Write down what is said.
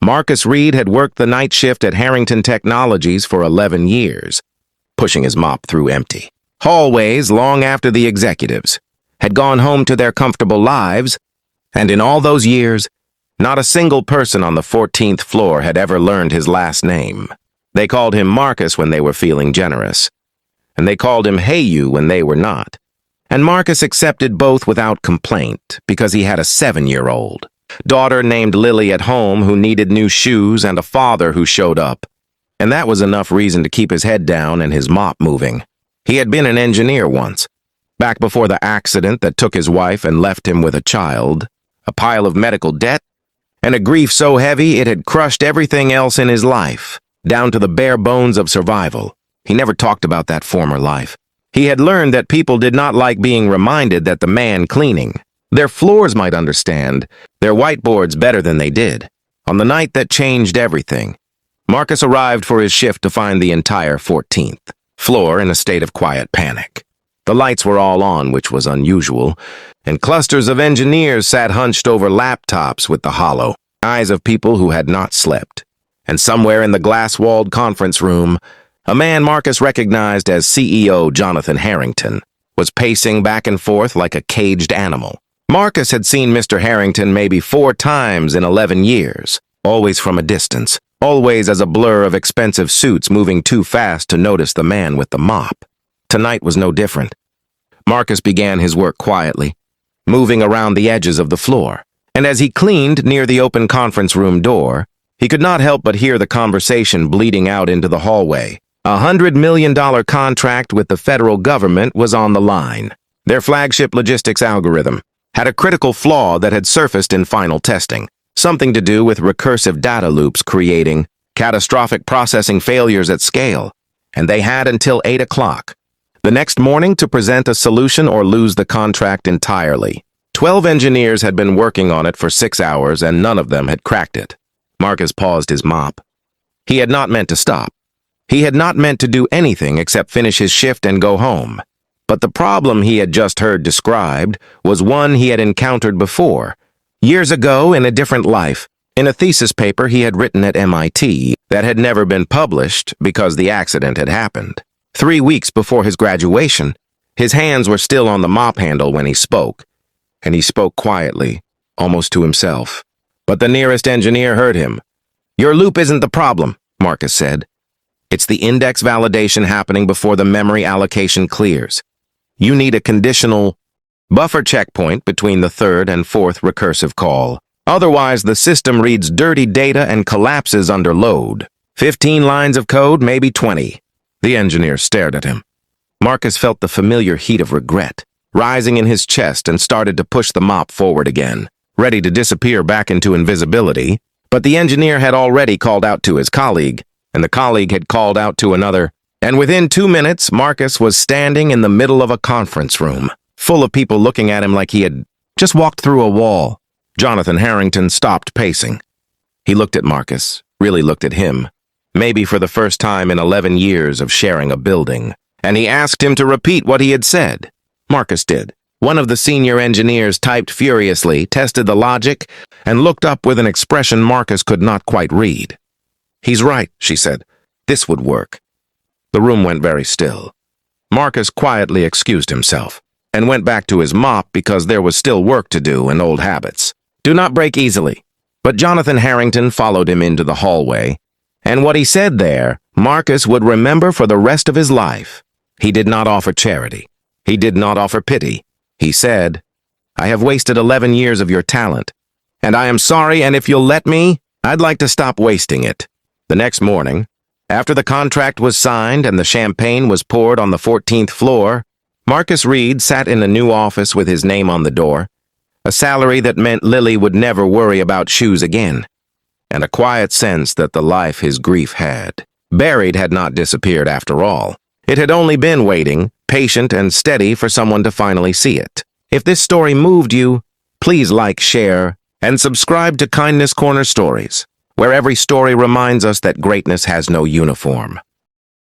Marcus Reed had worked the night shift at Harrington Technologies for 11 years, pushing his mop through empty hallways long after the executives had gone home to their comfortable lives, and in all those years, not a single person on the 14th floor had ever learned his last name. They called him Marcus when they were feeling generous, and they called him Hey You when they were not. And Marcus accepted both without complaint because he had a 7-year-old daughter named Lily at home who needed new shoes and a father who showed up. And that was enough reason to keep his head down and his mop moving. He had been an engineer once, back before the accident that took his wife and left him with a child, a pile of medical debt, and a grief so heavy it had crushed everything else in his life, down to the bare bones of survival. He never talked about that former life. He had learned that people did not like being reminded that the man cleaning their floors might understand their whiteboards better than they did. On the night that changed everything, Marcus arrived for his shift to find the entire 14th floor in a state of quiet panic. The lights were all on, which was unusual, and clusters of engineers sat hunched over laptops with the hollow eyes of people who had not slept. And somewhere in the glass-walled conference room, a man Marcus recognized as CEO Jonathan Harrington was pacing back and forth like a caged animal. Marcus had seen Mr. Harrington maybe 4 times in 11 years, always from a distance, always as a blur of expensive suits moving too fast to notice the man with the mop. Tonight was no different. Marcus began his work quietly, moving around the edges of the floor, and as he cleaned near the open conference room door, he could not help but hear the conversation bleeding out into the hallway. A $100 million contract with the federal government was on the line. Their flagship logistics algorithm had a critical flaw that had surfaced in final testing, something to do with recursive data loops creating catastrophic processing failures at scale, and they had until 8 o'clock the next morning to present a solution or lose the contract entirely. 12 engineers had been working on it for 6 hours, and none of them had cracked it. Marcus paused his mop. He had not meant to stop. He had not meant to do anything except finish his shift and go home. But the problem he had just heard described was one he had encountered before, years ago in a different life, in a thesis paper he had written at MIT that had never been published because the accident had happened. 3 weeks before his graduation, his hands were still on the mop handle when he spoke, and he spoke quietly, almost to himself. But the nearest engineer heard him. "Your loop isn't the problem," Marcus said. "It's the index validation happening before the memory allocation clears. You need a conditional buffer checkpoint between the 3rd and 4th recursive call. Otherwise, the system reads dirty data and collapses under load. 15 lines of code, maybe 20. The engineer stared at him. Marcus felt the familiar heat of regret rising in his chest and started to push the mop forward again, ready to disappear back into invisibility. But the engineer had already called out to his colleague, and the colleague had called out to another. And within 2 minutes, Marcus was standing in the middle of a conference room, full of people looking at him like he had just walked through a wall. Jonathan Harrington stopped pacing. He looked at Marcus, really looked at him, maybe for the first time in 11 years of sharing a building, and he asked him to repeat what he had said. Marcus did. One of the senior engineers typed furiously, tested the logic, and looked up with an expression Marcus could not quite read. "He's right," she said. "This would work." The room went very still. Marcus quietly excused himself and went back to his mop because there was still work to do and old habits. Do not break easily. But Jonathan Harrington followed him into the hallway, and what he said there, Marcus would remember for the rest of his life. He did not offer charity. He did not offer pity. He said, "I have wasted 11 years of your talent, and I am sorry, and if you'll let me, I'd like to stop wasting it." The next morning, after the contract was signed and the champagne was poured on the 14th floor, Marcus Reed sat in a new office with his name on the door, a salary that meant Lily would never worry about shoes again, and a quiet sense that the life his grief had buried had not disappeared after all. It had only been waiting, patient and steady for someone to finally see it. If this story moved you, please like, share, and subscribe to Kindness Corner Stories, where every story reminds us that greatness has no uniform.